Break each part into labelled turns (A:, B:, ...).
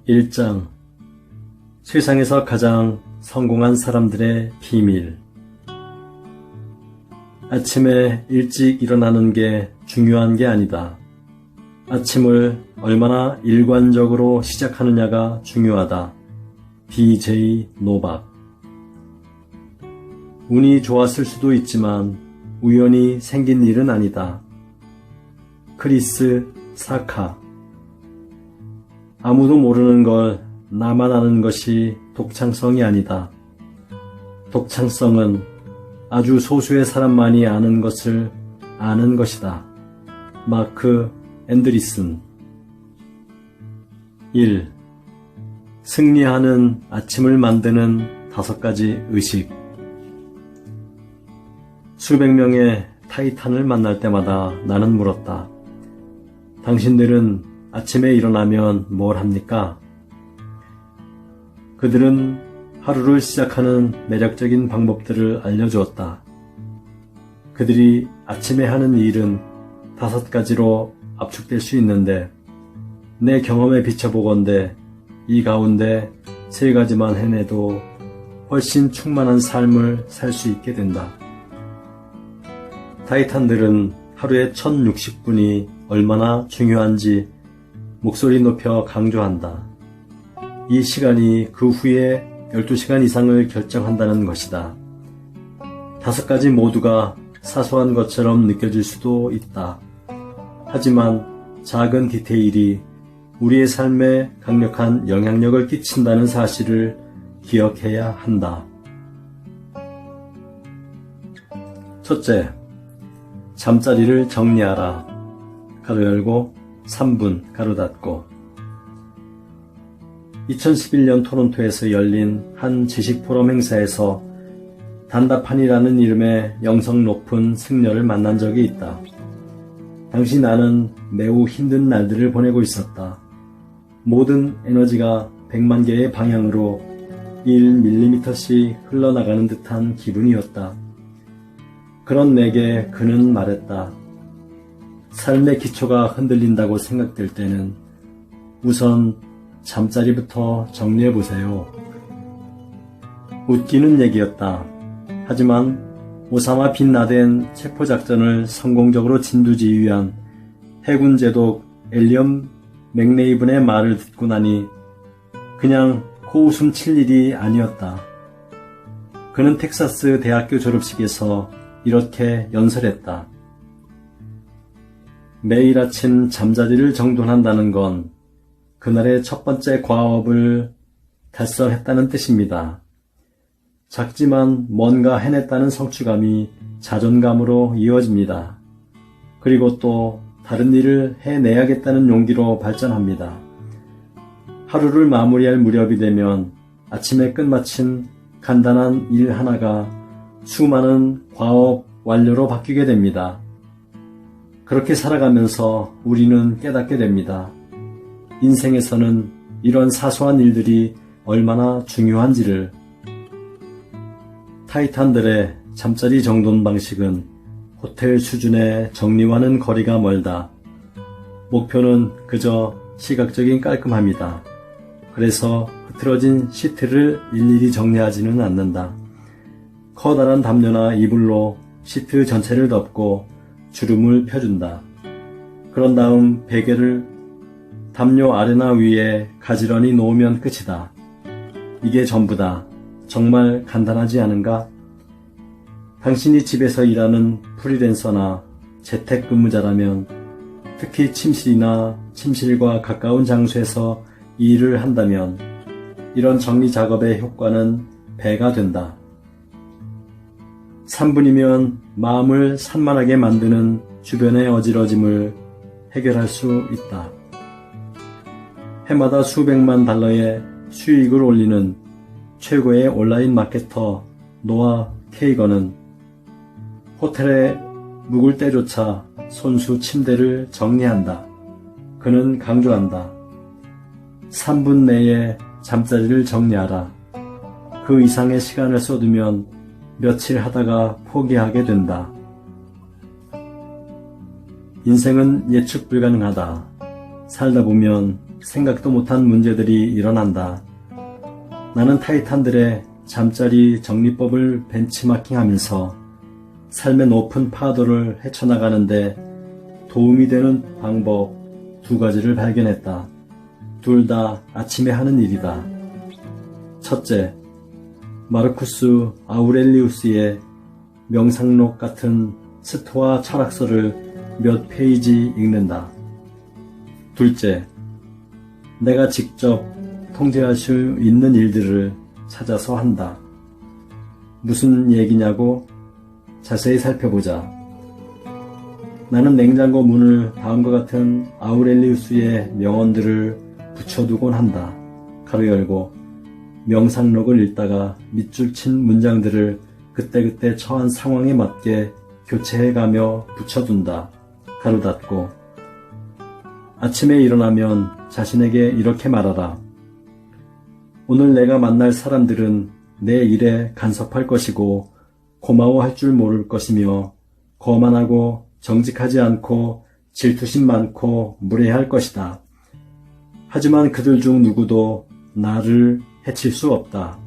A: 1장 세상에서 가장 성공한 사람들의 비밀. 아침에 일찍 일어나는 게 중요한 게 아니다. 아침을 얼마나 일관적으로 시작하느냐가 중요하다. B.J. 노박. 운이 좋았을 수도 있지만 우연히 생긴 일은 아니다. 크리스 사카. 아무도 모르는 걸 나만 아는 것이 독창성이 아니다. 독창성은 아주 소수의 사람만이 아는 것을 아는 것이다. 마크 앤드리슨. 1. 승리하는 아침을 만드는 5가지 의식. 수백 명의 타이탄을 만날 때마다 나는 물었다. 당신들은 아침에 일어나면 뭘 합니까? 그들은 하루를 시작하는 매력적인 방법들을 알려주었다. 그들이 아침에 하는 일은 5가지로 압축될 수 있는데 내 경험에 비춰보건대 이 가운데 3가지만 해내도 훨씬 충만한 삶을 살 수 있게 된다. 타이탄들은 하루에 1060분이 얼마나 중요한지 목소리 높여 강조한다. 이 시간이 그 후에 12시간 이상을 결정한다는 것이다. 5가지 모두가 사소한 것처럼 느껴질 수도 있다. 하지만 작은 디테일이 우리의 삶에 강력한 영향력을 끼친다는 사실을 기억해야 한다. 첫째, 잠자리를 정리하라. 가로 열고 3분 가로 닫고. 2011년 토론토에서 열린 한 지식 포럼 행사에서 단답한이라는 이름의 영성 높은 승려를 만난 적이 있다. 당시 나는 매우 힘든 날들을 보내고 있었다. 모든 에너지가 100만 개의 방향으로 1mm씩 흘러나가는 듯한 기분이었다. 그런 내게 그는 말했다. 삶의 기초가 흔들린다고 생각될 때는 우선 잠자리부터 정리해보세요. 웃기는 얘기였다. 하지만 오사마 빈 라덴 체포작전을 성공적으로 진두지휘한 해군 제독 엘리엄 맥네이븐의 말을 듣고 나니 그냥 코웃음 칠 일이 아니었다. 그는 텍사스 대학교 졸업식에서 이렇게 연설했다. 매일 아침 잠자리를 정돈한다는 건 그날의 첫 번째 과업을 달성했다는 뜻입니다. 작지만 뭔가 해냈다는 성취감이 자존감으로 이어집니다. 그리고 또 다른 일을 해내야겠다는 용기로 발전합니다. 하루를 마무리할 무렵이 되면 아침에 끝마친 간단한 일 하나가 수많은 과업 완료로 바뀌게 됩니다. 그렇게 살아가면서 우리는 깨닫게 됩니다. 인생에서는 이런 사소한 일들이 얼마나 중요한지를. 타이탄들의 잠자리 정돈 방식은 호텔 수준의 정리와는 거리가 멀다. 목표는 그저 시각적인 깔끔함이다. 그래서 흐트러진 시트를 일일이 정리하지는 않는다. 커다란 담요나 이불로 시트 전체를 덮고 주름을 펴준다. 그런 다음 베개를 담요 아래나 위에 가지런히 놓으면 끝이다. 이게 전부다. 정말 간단하지 않은가? 당신이 집에서 일하는 프리랜서나 재택근무자라면, 특히 침실이나 침실과 가까운 장소에서 일을 한다면 이런 정리 작업의 효과는 배가 된다. 3분이면 마음을 산만하게 만드는 주변의 어지러짐을 해결할 수 있다. 해마다 수백만 달러의 수익을 올리는 최고의 온라인 마케터 노아 케이건은 호텔에 묵을 때조차 손수 침대를 정리한다. 그는 강조한다. 3분 내에 잠자리를 정리하라. 그 이상의 시간을 쏟으면 며칠 하다가 포기하게 된다. 인생은 예측 불가능하다. 살다 보면 생각도 못한 문제들이 일어난다. 나는 타이탄들의 잠자리 정리법을 벤치마킹하면서 삶의 높은 파도를 헤쳐나가는데 도움이 되는 방법 2가지를 발견했다. 둘 다 아침에 하는 일이다. 첫째, 마르쿠스 아우렐리우스의 명상록 같은 스토아 철학서를 몇 페이지 읽는다. 둘째, 내가 직접 통제할 수 있는 일들을 찾아서 한다. 무슨 얘기냐고? 자세히 살펴보자. 나는 냉장고 문을 다음과 같은 아우렐리우스의 명언들을 붙여두곤 한다. 가로 열고 명상록을 읽다가 밑줄 친 문장들을 그때그때 처한 상황에 맞게 교체해가며 붙여둔다. 가로 닫고 아침에 일어나면 자신에게 이렇게 말하라. 오늘 내가 만날 사람들은 내 일에 간섭할 것이고 고마워할 줄 모를 것이며 거만하고 정직하지 않고 질투심 많고 무례할 것이다. 하지만 그들 중 누구도 나를 해칠 수 없다.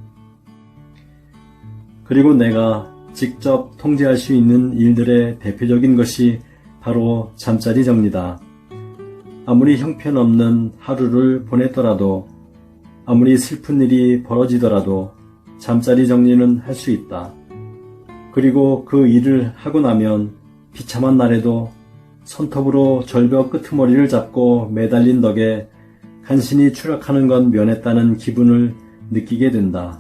A: 그리고 내가 직접 통제할 수 있는 일들의 대표적인 것이 바로 잠자리 정리다. 아무리 형편없는 하루를 보냈더라도 아무리 슬픈 일이 벌어지더라도 잠자리 정리는 할 수 있다. 그리고 그 일을 하고 나면 비참한 날에도 손톱으로 절벽 끄트머리를 잡고 매달린 덕에 간신히 추락하는 건 면했다는 기분을 느끼게 된다.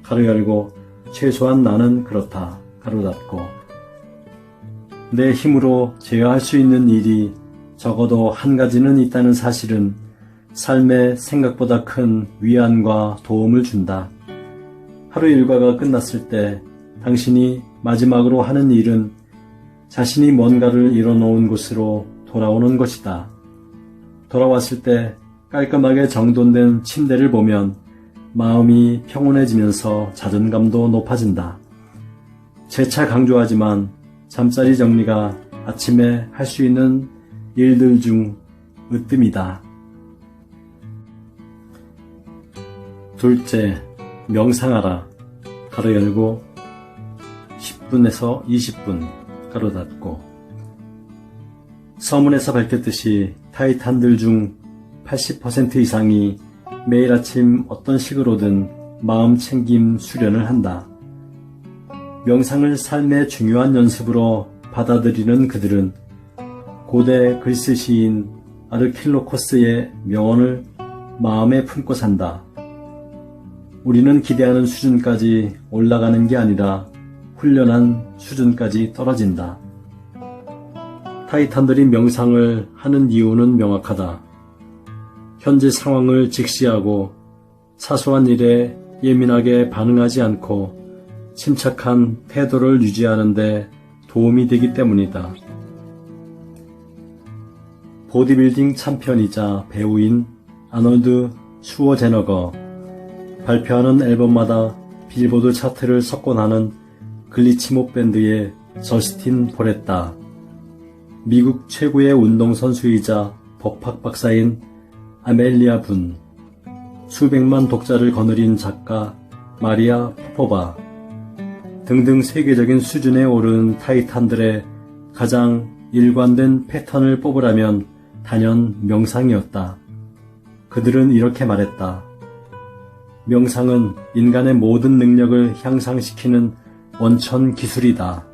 A: 가로 열고 최소한 나는 그렇다. 가로 닫고 내 힘으로 제어할 수 있는 일이 적어도 한 가지는 있다는 사실은 삶에 생각보다 큰 위안과 도움을 준다. 하루 일과가 끝났을 때 당신이 마지막으로 하는 일은 자신이 뭔가를 이뤄놓은 곳으로 돌아오는 것이다. 돌아왔을 때 깔끔하게 정돈된 침대를 보면 마음이 평온해지면서 자존감도 높아진다. 재차 강조하지만 잠자리 정리가 아침에 할 수 있는 일들 중 으뜸이다. 둘째, 명상하라. 가로 열고 10분에서 20분 가로 닫고 서문에서 밝혔듯이 타이탄들 중 80% 이상이 매일 아침 어떤 식으로든 마음 챙김 수련을 한다. 명상을 삶의 중요한 연습으로 받아들이는 그들은 고대 그리스 시인 아르킬로코스의 명언을 마음에 품고 산다. 우리는 기대하는 수준까지 올라가는 게 아니라 훈련한 수준까지 떨어진다. 타이탄들이 명상을 하는 이유는 명확하다. 현재 상황을 직시하고 사소한 일에 예민하게 반응하지 않고 침착한 태도를 유지하는 데 도움이 되기 때문이다. 보디빌딩 챔피언이자 배우인 아놀드 슈워제너거, 발표하는 앨범마다 빌보드 차트를 석권하는 글리치모 밴드의 저스틴 포레타, 미국 최고의 운동선수이자 법학 박사인 아멜리아 분, 수백만 독자를 거느린 작가 마리아 포포바 등등 세계적인 수준에 오른 타이탄들의 가장 일관된 패턴을 뽑으라면 단연 명상이었다. 그들은 이렇게 말했다. 명상은 인간의 모든 능력을 향상시키는 원천 기술이다.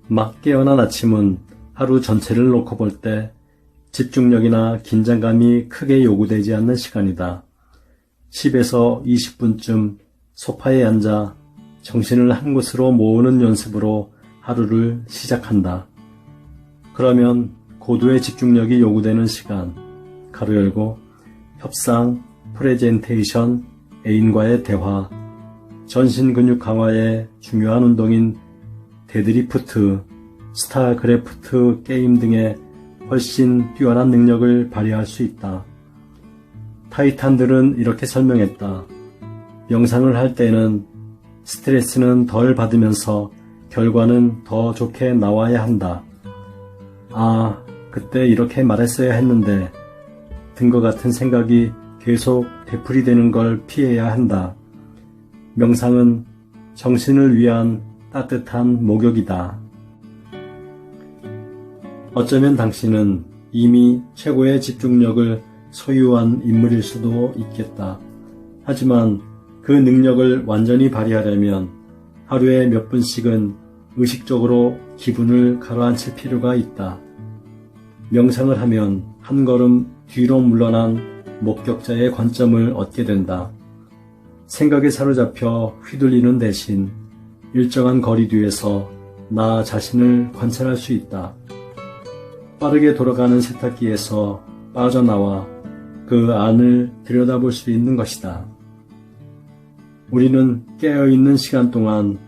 A: 막 깨어난 아침은 하루 전체를 놓고 볼 때 집중력이나 긴장감이 크게 요구되지 않는 시간이다. 10에서 20분쯤 소파에 앉아 정신을 한 곳으로 모으는 연습으로 하루를 시작한다. 그러면 고도의 집중력이 요구되는 시간, 가로 열고 협상, 프레젠테이션, 애인과의 대화, 전신근육 강화에 중요한 운동인 데드리프트, 스타크래프트 게임 등의 훨씬 뛰어난 능력을 발휘할 수 있다. 타이탄들은 이렇게 설명했다. 명상을 할 때는 스트레스는 덜 받으면서 결과는 더 좋게 나와야 한다. 아, 그때 이렇게 말했어야 했는데 등과 같은 생각이 계속 되풀이되는 걸 피해야 한다. 명상은 정신을 위한 따뜻한 목욕이다. 어쩌면 당신은 이미 최고의 집중력을 소유한 인물일 수도 있겠다. 하지만 그 능력을 완전히 발휘하려면 하루에 몇 분씩은 의식적으로 기분을 가라앉힐 필요가 있다. 명상을 하면 한 걸음 뒤로 물러난 목격자의 관점을 얻게 된다. 생각에 사로잡혀 휘둘리는 대신 일정한 거리 뒤에서 나 자신을 관찰할 수 있다. 빠르게 돌아가는 세탁기에서 빠져나와 그 안을 들여다볼 수 있는 것이다. 우리는 깨어있는 시간 동안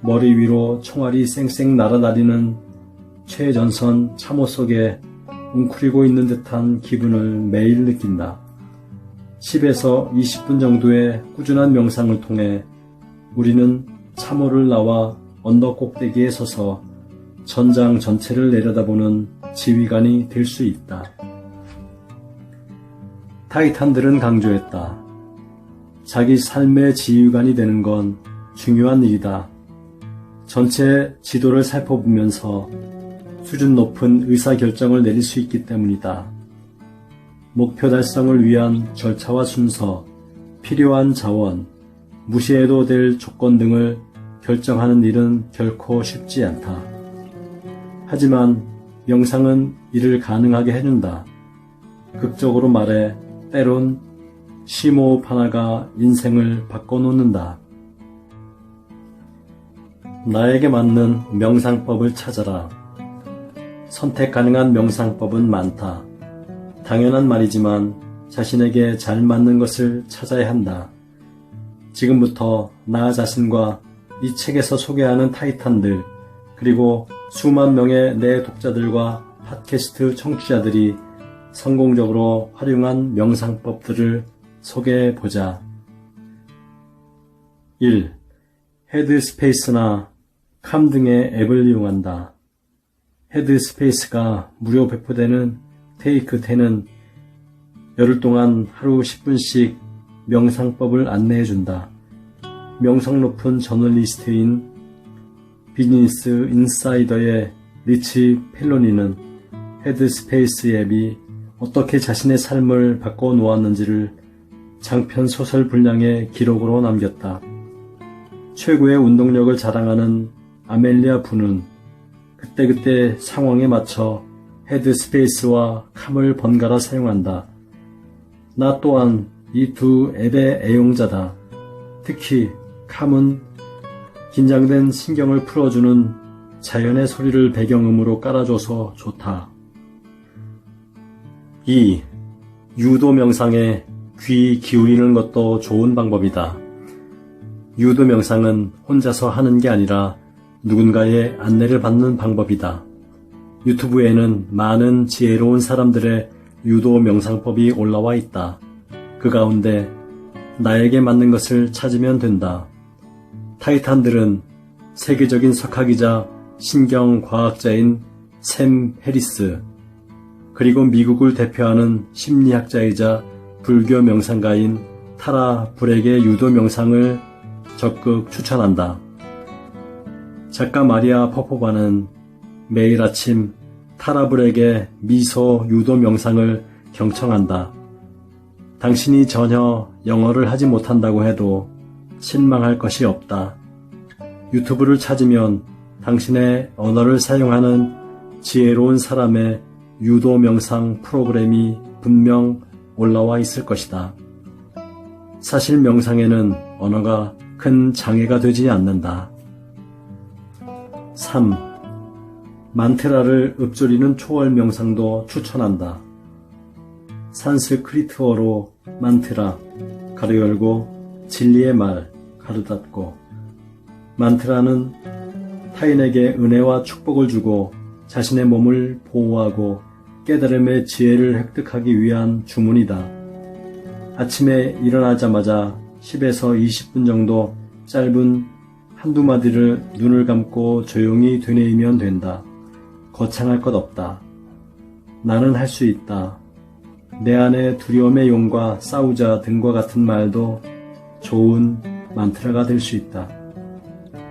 A: 머리 위로 총알이 쌩쌩 날아다니는 최전선 참호 속에 웅크리고 있는 듯한 기분을 매일 느낀다. 10에서 20분 정도의 꾸준한 명상을 통해 우리는 참호를 나와 언덕 꼭대기에 서서 전장 전체를 내려다보는 지휘관이 될 수 있다. 타이탄들은 강조했다. 자기 삶의 지휘관이 되는 건 중요한 일이다. 전체 지도를 살펴보면서 수준 높은 의사결정을 내릴 수 있기 때문이다. 목표 달성을 위한 절차와 순서, 필요한 자원, 무시해도 될 조건 등을 결정하는 일은 결코 쉽지 않다. 하지만 명상은 이를 가능하게 해준다. 극적으로 말해 때론 심호흡 하나가 인생을 바꿔놓는다. 나에게 맞는 명상법을 찾아라. 선택 가능한 명상법은 많다. 당연한 말이지만 자신에게 잘 맞는 것을 찾아야 한다. 지금부터 나 자신과 이 책에서 소개하는 타이탄들, 그리고 수만 명의 내 독자들과 팟캐스트 청취자들이 성공적으로 활용한 명상법들을 소개해보자. 1. 헤드스페이스나 캄 등의 앱을 이용한다. 헤드스페이스가 무료 배포되는 테이크 10은 열흘 동안 하루 10분씩 명상법을 안내해준다. 명성 높은 저널리스트인 비즈니스 인사이더의 리치 펠로니는 헤드스페이스 앱이 어떻게 자신의 삶을 바꿔놓았는지를 장편 소설 분량의 기록으로 남겼다. 최고의 운동력을 자랑하는 아멜리아 부는 그때그때 상황에 맞춰 헤드스페이스와 캄을 번갈아 사용한다. 나 또한 이 두 앱의 애용자다. 특히 캄은 긴장된 신경을 풀어주는 자연의 소리를 배경음으로 깔아줘서 좋다. 2. 유도 명상에 귀 기울이는 것도 좋은 방법이다. 유도 명상은 혼자서 하는 게 아니라 누군가의 안내를 받는 방법이다. 유튜브에는 많은 지혜로운 사람들의 유도 명상법이 올라와 있다. 그 가운데 나에게 맞는 것을 찾으면 된다. 타이탄들은 세계적인 석학이자 신경과학자인 샘 해리스, 그리고 미국을 대표하는 심리학자이자 불교 명상가인 타라 불에게 유도 명상을 적극 추천한다. 작가 마리아 포포바는 매일 아침 타라 불에게 미소 유도 명상을 경청한다. 당신이 전혀 영어를 하지 못한다고 해도 실망할 것이 없다. 유튜브를 찾으면 당신의 언어를 사용하는 지혜로운 사람의 유도 명상 프로그램이 분명 올라와 있을 것이다. 사실 명상에는 언어가 큰 장애가 되지 않는다. 3. 만트라를 읊조리는 초월 명상도 추천한다. 산스크리트어로 만트라, 가로 열고 진리의 말, 가로 닫고. 만트라는 타인에게 은혜와 축복을 주고 자신의 몸을 보호하고 깨달음의 지혜를 획득하기 위한 주문이다. 아침에 일어나자마자 10에서 20분 정도 짧은 한두 마디를 눈을 감고 조용히 되뇌이면 된다. 거창할 것 없다. 나는 할 수 있다. 내 안에 두려움의 용과 싸우자 등과 같은 말도 좋은 만트라가 될 수 있다.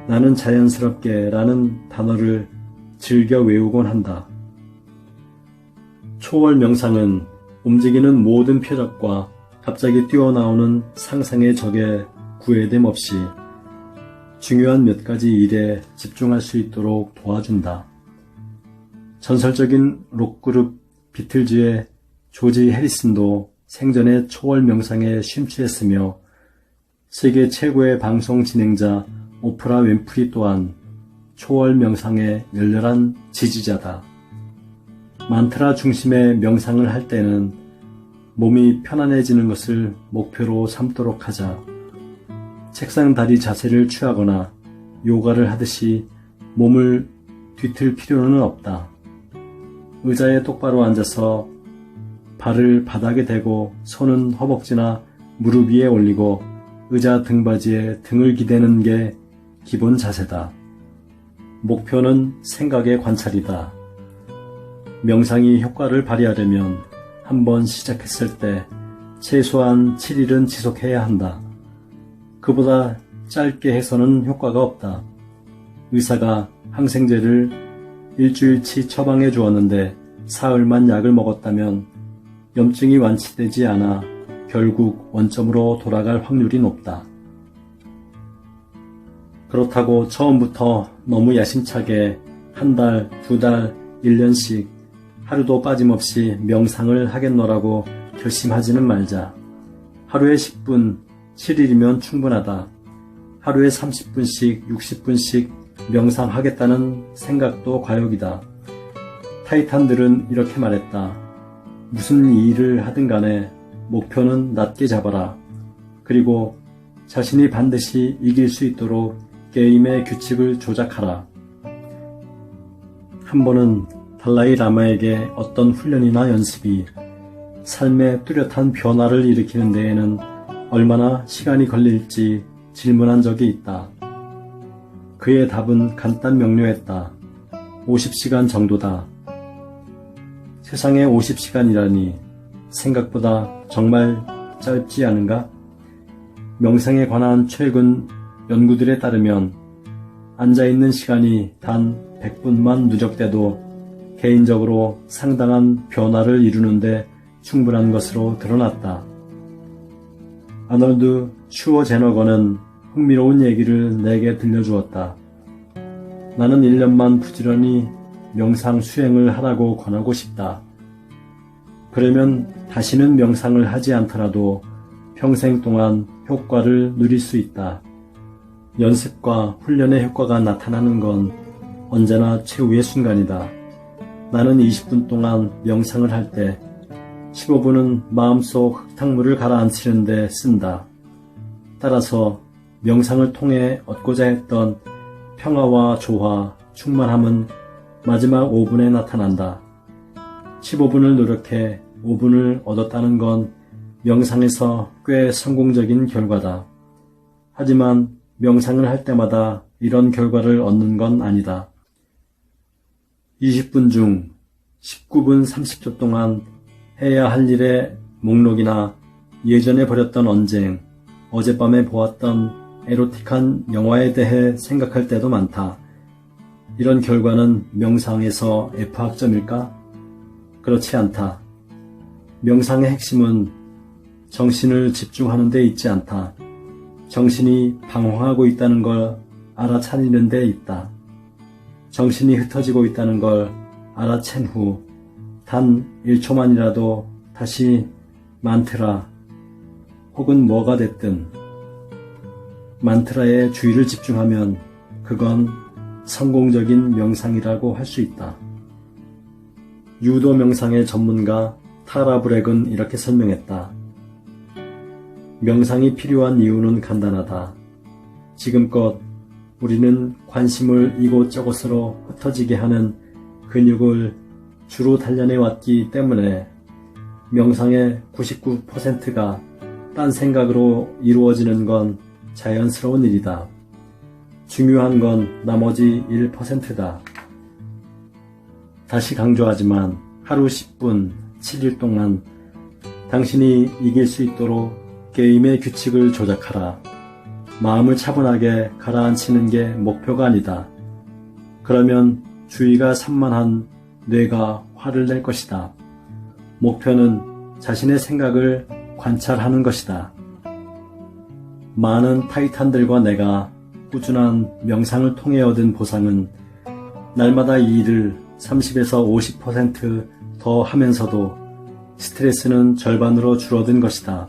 A: 나는 자연스럽게 라는 단어를 즐겨 외우곤 한다. 초월 명상은 움직이는 모든 표적과 갑자기 뛰어나오는 상상의 적에 구애됨 없이 중요한 몇 가지 일에 집중할 수 있도록 도와준다. 전설적인 록그룹 비틀즈의 조지 해리슨도 생전에 초월 명상에 심취했으며 세계 최고의 방송 진행자 오프라 윈프리 또한 초월 명상의 열렬한 지지자다. 만트라 중심의 명상을 할 때는 몸이 편안해지는 것을 목표로 삼도록 하자. 책상 다리 자세를 취하거나 요가를 하듯이 몸을 뒤틀 필요는 없다. 의자에 똑바로 앉아서 발을 바닥에 대고 손은 허벅지나 무릎 위에 올리고 의자 등받이에 등을 기대는 게 기본 자세다. 목표는 생각의 관찰이다. 명상이 효과를 발휘하려면 한번 시작했을 때 최소한 7일은 지속해야 한다. 그보다 짧게 해서는 효과가 없다. 의사가 항생제를 일주일치 처방해 주었는데 사흘만 약을 먹었다면 염증이 완치되지 않아 결국 원점으로 돌아갈 확률이 높다. 그렇다고 처음부터 너무 야심차게 한 달, 두 달, 1년씩 하루도 빠짐없이 명상을 하겠노라고 결심하지는 말자. 하루에 10분, 7일이면 충분하다. 하루에 30분씩, 60분씩 명상하겠다는 생각도 과욕이다. 타이탄들은 이렇게 말했다. 무슨 일을 하든 간에 목표는 낮게 잡아라. 그리고 자신이 반드시 이길 수 있도록 게임의 규칙을 조작하라. 한 번은 달라이 라마에게 어떤 훈련이나 연습이 삶의 뚜렷한 변화를 일으키는 데에는 얼마나 시간이 걸릴지 질문한 적이 있다. 그의 답은 간단 명료했다. 50시간 정도다. 세상에 50시간이라니 생각보다 정말 짧지 않은가? 명상에 관한 최근 연구들에 따르면 앉아있는 시간이 단 100분만 누적돼도 개인적으로 상당한 변화를 이루는데 충분한 것으로 드러났다. 아놀드 슈워제너거는 흥미로운 얘기를 내게 들려주었다. 나는 1년만 부지런히 명상 수행을 하라고 권하고 싶다. 그러면 다시는 명상을 하지 않더라도 평생 동안 효과를 누릴 수 있다. 연습과 훈련의 효과가 나타나는 건 언제나 최후의 순간이다. 나는 20분 동안 명상을 할 때 15분은 마음속 흙탕물을 가라앉히는 데 쓴다. 따라서 명상을 통해 얻고자 했던 평화와 조화, 충만함은 마지막 5분에 나타난다. 15분을 노력해 5분을 얻었다는 건 명상에서 꽤 성공적인 결과다. 하지만 명상을 할 때마다 이런 결과를 얻는 건 아니다. 20분 중 19분 30초 동안 해야 할 일의 목록이나 예전에 벌였던 언쟁, 어젯밤에 보았던 에로틱한 영화에 대해 생각할 때도 많다. 이런 결과는 명상에서 F학점일까? 그렇지 않다. 명상의 핵심은 정신을 집중하는 데 있지 않다. 정신이 방황하고 있다는 걸 알아차리는 데 있다. 정신이 흩어지고 있다는 걸 알아챈 후 단 1초만이라도 다시 만트라 혹은 뭐가 됐든 만트라에 주의를 집중하면 그건 성공적인 명상이라고 할 수 있다. 유도 명상의 전문가 타라 브렉은 이렇게 설명했다. 명상이 필요한 이유는 간단하다. 지금껏 우리는 관심을 이곳저곳으로 흩어지게 하는 근육을 주로 단련해 왔기 때문에 명상의 99%가 딴 생각으로 이루어지는 건 자연스러운 일이다. 중요한 건 나머지 1%다. 다시 강조하지만 하루 10분, 7일 동안 당신이 이길 수 있도록 게임의 규칙을 조작하라. 마음을 차분하게 가라앉히는 게 목표가 아니다. 그러면 주의가 산만한 뇌가 화를 낼 것이다. 목표는 자신의 생각을 관찰하는 것이다. 많은 타이탄들과 내가 꾸준한 명상을 통해 얻은 보상은 날마다 이 일을 30에서 50% 더 하면서도 스트레스는 절반으로 줄어든 것이다.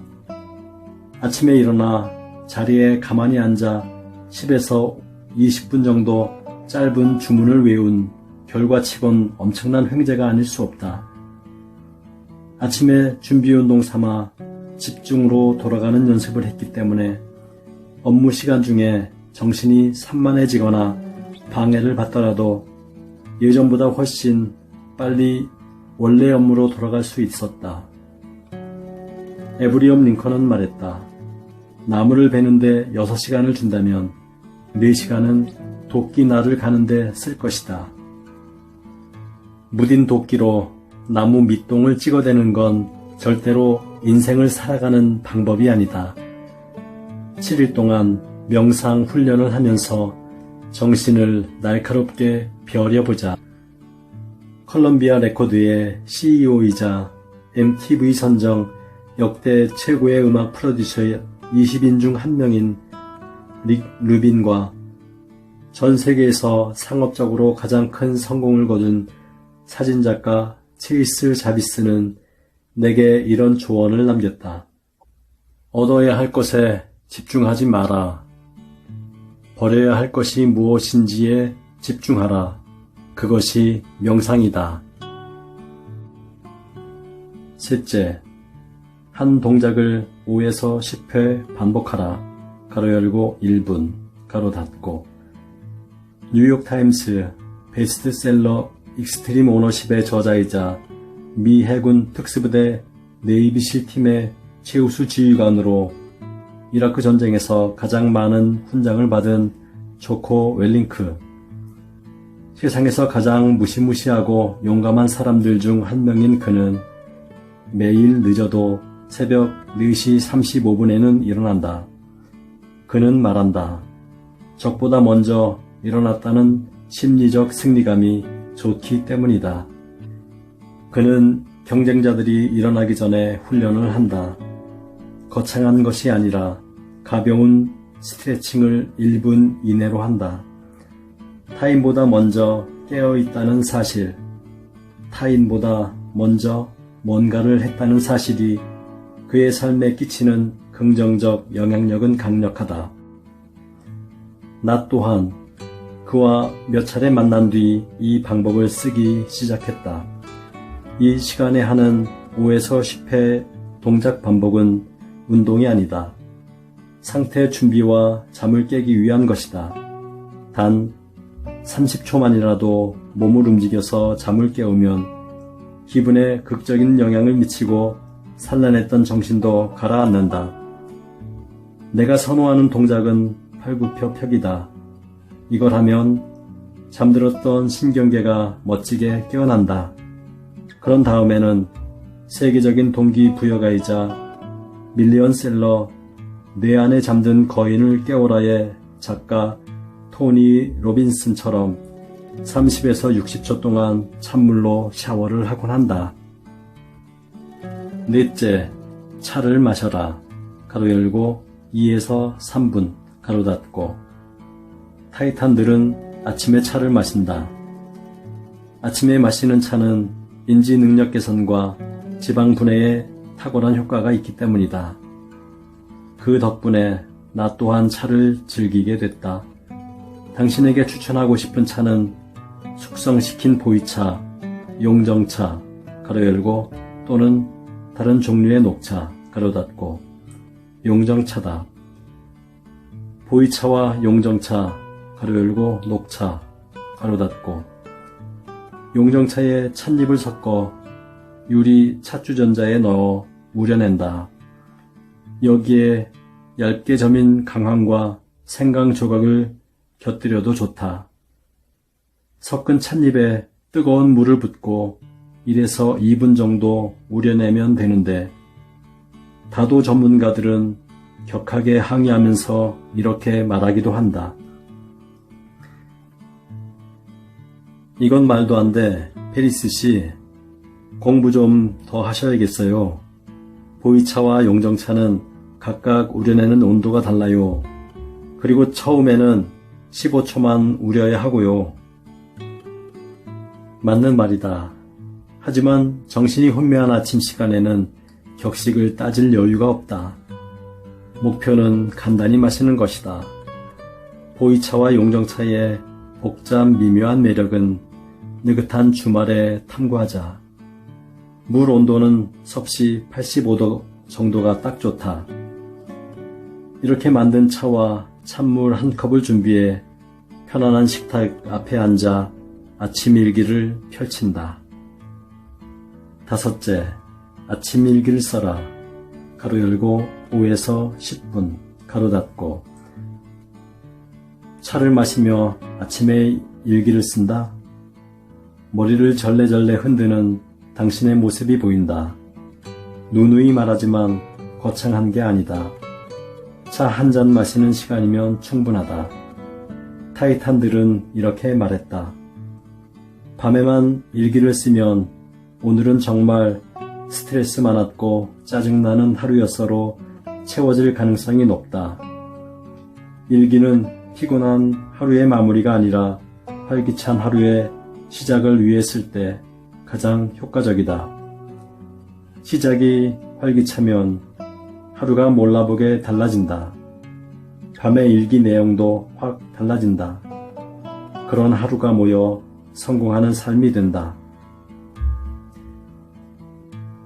A: 아침에 일어나 자리에 가만히 앉아 10에서 20분 정도 짧은 주문을 외운 결과치곤 엄청난 횡재가 아닐 수 없다. 아침에 준비운동 삼아 집중으로 돌아가는 연습을 했기 때문에 업무 시간 중에 정신이 산만해지거나 방해를 받더라도 예전보다 훨씬 빨리 원래 업무로 돌아갈 수 있었다. 에브리엄 링컨은 말했다. 나무를 베는데 6시간을 준다면 4시간은 도끼 날을 가는데 쓸 것이다. 무딘 도끼로 나무 밑동을 찍어대는 건 절대로 인생을 살아가는 방법이 아니다. 7일 동안 명상 훈련을 하면서 정신을 날카롭게 벼려보자. 컬럼비아 레코드의 CEO이자 MTV 선정 역대 최고의 음악 프로듀서 20인 중 한 명인 릭 루빈과 전 세계에서 상업적으로 가장 큰 성공을 거둔 사진작가 체이스 자비스는 내게 이런 조언을 남겼다. 얻어야 할 것에 집중하지 마라. 버려야 할 것이 무엇인지에 집중하라. 그것이 명상이다. 셋째, 한 동작을 5에서 10회 반복하라. 가로 열고 1분, 가로 닫고. 뉴욕타임스 베스트셀러 익스트림 오너십의 저자이자 미 해군 특수부대 네이비실 팀의 최우수 지휘관으로 이라크 전쟁에서 가장 많은 훈장을 받은 조코 웰링크. 세상에서 가장 무시무시하고 용감한 사람들 중 한 명인 그는 매일 늦어도 새벽 4시 35분에는 일어난다. 그는 말한다. 적보다 먼저 일어났다는 심리적 승리감이 좋기 때문이다. 그는 경쟁자들이 일어나기 전에 훈련을 한다. 거창한 것이 아니라 가벼운 스트레칭을 1분 이내로 한다. 타인보다 먼저 깨어있다는 사실, 타인보다 먼저 뭔가를 했다는 사실이 그의 삶에 끼치는 긍정적 영향력은 강력하다. 나 또한 그와 몇 차례 만난 뒤 이 방법을 쓰기 시작했다. 이 시간에 하는 5에서 10회 동작 반복은 운동이 아니다. 상태 준비와 잠을 깨기 위한 것이다. 단 30초만이라도 몸을 움직여서 잠을 깨우면 기분에 극적인 영향을 미치고 산란했던 정신도 가라앉는다. 내가 선호하는 동작은 팔굽혀펴기다. 이걸 하면 잠들었던 신경계가 멋지게 깨어난다. 그런 다음에는 세계적인 동기부여가이자 밀리언셀러 뇌 안에 잠든 거인을 깨워라의 작가 토니 로빈슨처럼 30에서 60초 동안 찬물로 샤워를 하곤 한다. 넷째, 차를 마셔라. 가로 열고 2에서 3분, 가로 닫고. 타이탄들은 아침에 차를 마신다. 아침에 마시는 차는 인지 능력 개선과 지방 분해에 탁월한 효과가 있기 때문이다. 그 덕분에 나 또한 차를 즐기게 됐다. 당신에게 추천하고 싶은 차는 숙성시킨 보이차, 용정차, 가로 열고 또는 다른 종류의 녹차, 가로 닫고. 용정차다. 보이차와 용정차, 가로 열고 녹차, 가로 닫고. 용정차에 찻잎을 섞어 유리 찻주전자에 넣어 우려낸다. 여기에 얇게 저민 강황과 생강 조각을 곁들여도 좋다. 섞은 찻잎에 뜨거운 물을 붓고 1에서 2분 정도 우려내면 되는데 다도 전문가들은 격하게 항의하면서 이렇게 말하기도 한다. 이건 말도 안 돼. 페리스 씨, 공부 좀 더 하셔야겠어요. 보이차와 용정차는 각각 우려내는 온도가 달라요. 그리고 처음에는 15초만 우려야 하고요. 맞는 말이다. 하지만 정신이 혼미한 아침 시간에는 격식을 따질 여유가 없다. 목표는 간단히 마시는 것이다. 보이차와 용정차의 복잡 미묘한 매력은 느긋한 주말에 탐구하자. 물 온도는 섭씨 85도 정도가 딱 좋다. 이렇게 만든 차와 찬물 한 컵을 준비해 편안한 식탁 앞에 앉아 아침 일기를 펼친다. 5째, 아침 일기를 써라. 가로 열고 5에서 10분, 가로 닫고. 차를 마시며 아침에 일기를 쓴다. 머리를 절레절레 흔드는 당신의 모습이 보인다. 누누이 말하지만 거창한 게 아니다. 차 한 잔 마시는 시간이면 충분하다. 타이탄들은 이렇게 말했다. 밤에만 일기를 쓰면 오늘은 정말 스트레스 많았고 짜증나는 하루였어로 채워질 가능성이 높다. 일기는 피곤한 하루의 마무리가 아니라 활기찬 하루의 시작을 위해 쓸 때 가장 효과적이다. 시작이 활기차면 하루가 몰라보게 달라진다. 밤의 일기 내용도 확 달라진다. 그런 하루가 모여 성공하는 삶이 된다.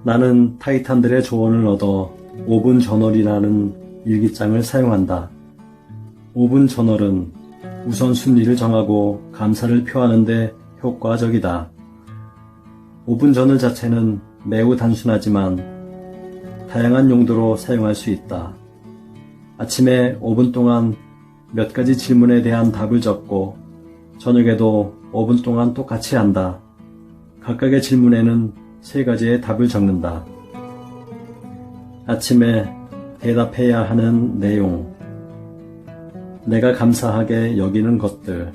A: 나는 타이탄들의 조언을 얻어 5분 저널이라는 일기장을 사용한다. 5분 저널은 우선순위를 정하고 감사를 표하는 데 효과적이다. 5분 저널 자체는 매우 단순하지만 다양한 용도로 사용할 수 있다. 아침에 5분 동안 몇 가지 질문에 대한 답을 적고 저녁에도 5분 동안 똑같이 한다. 각각의 질문에는 3가지의 답을 적는다. 아침에 대답해야 하는 내용, 내가 감사하게 여기는 것들,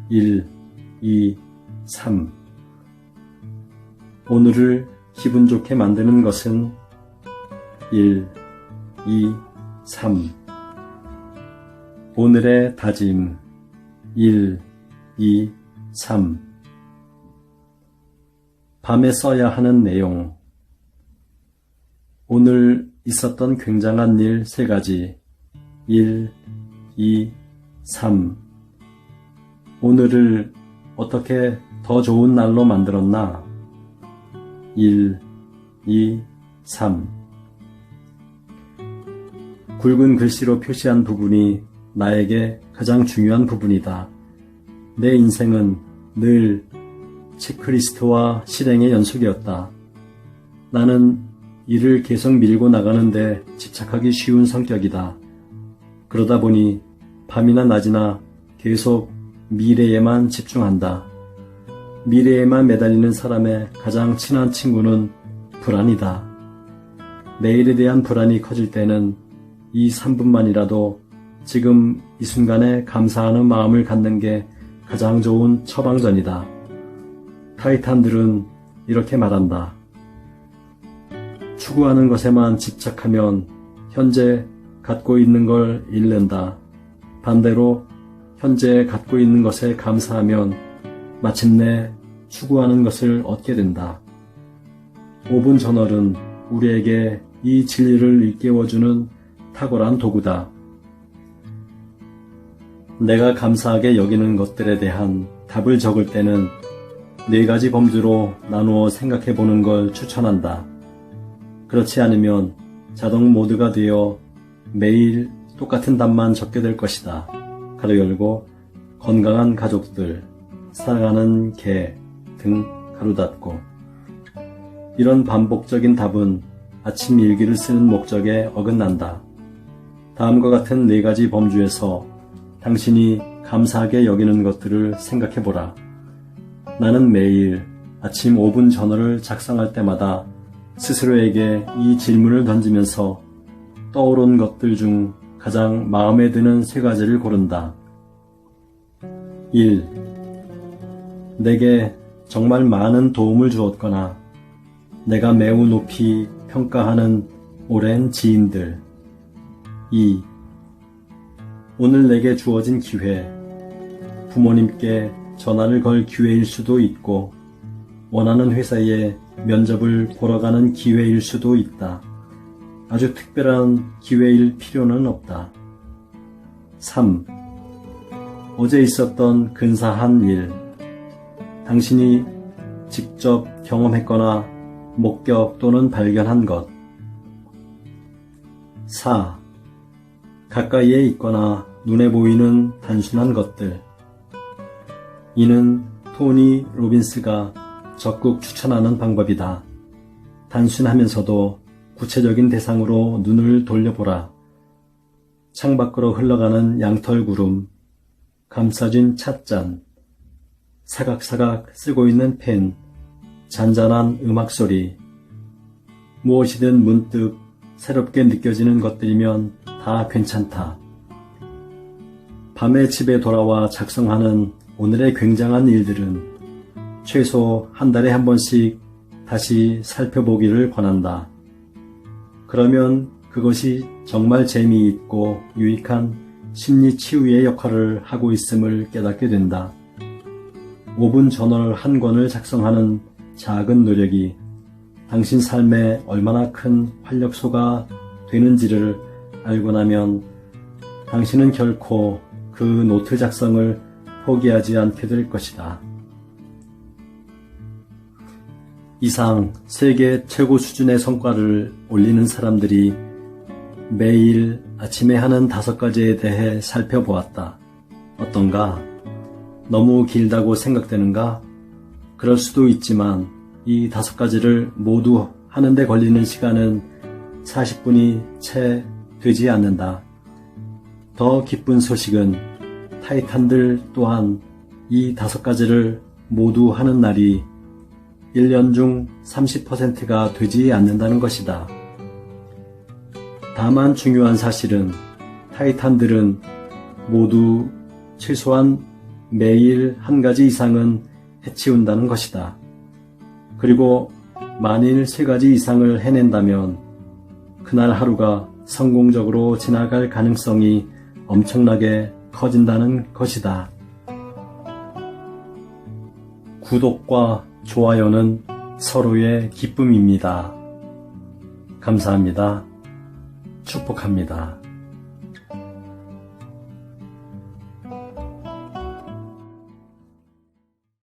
A: 1, 2, 3. 오늘을 기분 좋게 만드는 것은 1, 2, 3. 오늘의 다짐 1, 2, 3. 밤에 써야 하는 내용. 오늘 있었던 굉장한 일 3가지. 1, 2, 3. 오늘을 어떻게 더 좋은 날로 만들었나? 1, 2, 3. 굵은 글씨로 표시한 부분이 나에게 가장 중요한 부분이다. 내 인생은 늘 체크리스트와 실행의 연속이었다. 나는 일을 계속 밀고 나가는데 집착하기 쉬운 성격이다. 그러다 보니 밤이나 낮이나 계속 미래에만 집중한다. 미래에만 매달리는 사람의 가장 친한 친구는 불안이다. 내일에 대한 불안이 커질 때는 이 3분만이라도 지금 이 순간에 감사하는 마음을 갖는 게 가장 좋은 처방전이다. 타이탄들은 이렇게 말한다. 추구하는 것에만 집착하면 현재 갖고 있는 걸 잃는다. 반대로 현재 갖고 있는 것에 감사하면 마침내 추구하는 것을 얻게 된다. 5분 저널은 우리에게 이 진리를 일깨워주는 탁월한 도구다. 내가 감사하게 여기는 것들에 대한 답을 적을 때는 4가지 범주로 나누어 생각해 보는 걸 추천한다. 그렇지 않으면 자동 모드가 되어 매일 똑같은 답만 적게 될 것이다. 가로 열고 건강한 가족들, 사랑하는 개 등 가로 닫고. 이런 반복적인 답은 아침 일기를 쓰는 목적에 어긋난다. 다음과 같은 4가지 범주에서 당신이 감사하게 여기는 것들을 생각해보라. 나는 매일 아침 5분 저널을 작성할 때마다 스스로에게 이 질문을 던지면서 떠오른 것들 중 가장 마음에 드는 3가지를 고른다. 1. 내게 정말 많은 도움을 주었거나 내가 매우 높이 평가하는 오랜 지인들. 2. 오늘 내게 주어진 기회. 부모님께 전화를 걸 기회일 수도 있고 원하는 회사에 면접을 보러 가는 기회일 수도 있다. 아주 특별한 기회일 필요는 없다. 3. 어제 있었던 근사한 일. 당신이 직접 경험했거나 목격 또는 발견한 것. 4. 가까이에 있거나 눈에 보이는 단순한 것들. 이는 토니 로빈스가 적극 추천하는 방법이다. 단순하면서도 구체적인 대상으로 눈을 돌려보라. 창밖으로 흘러가는 양털구름, 감싸진 찻잔, 사각사각 쓰고 있는 펜, 잔잔한 음악소리. 무엇이든 문득 새롭게 느껴지는 것들이면 다 괜찮다. 밤에 집에 돌아와 작성하는 오늘의 굉장한 일들은 최소 한 달에 한 번씩 다시 살펴보기를 권한다. 그러면 그것이 정말 재미있고 유익한 심리 치유의 역할을 하고 있음을 깨닫게 된다. 5분 저널 한 권을 작성하는 작은 노력이 당신 삶에 얼마나 큰 활력소가 되는지를 알고 나면 당신은 결코 그 노트 작성을 포기하지 않게 될 것이다. 이상 세계 최고 수준의 성과를 올리는 사람들이 매일 아침에 하는 5가지에 대해 살펴보았다. 어떤가? 너무 길다고 생각되는가? 그럴 수도 있지만 이 5가지를 모두 하는데 걸리는 시간은 40분이 채 되지 않는다. 더 기쁜 소식은 타이탄들 또한 이 5가지를 모두 하는 날이 1년 중 30%가 되지 않는다는 것이다. 다만 중요한 사실은 타이탄들은 모두 최소한 매일 1가지 이상은 해치운다는 것이다. 그리고 만일 3가지 이상을 해낸다면 그날 하루가 성공적으로 지나갈 가능성이 엄청나게 커진다는 것이다. 구독과 좋아요는 서로의 기쁨입니다. 감사합니다. 축복합니다.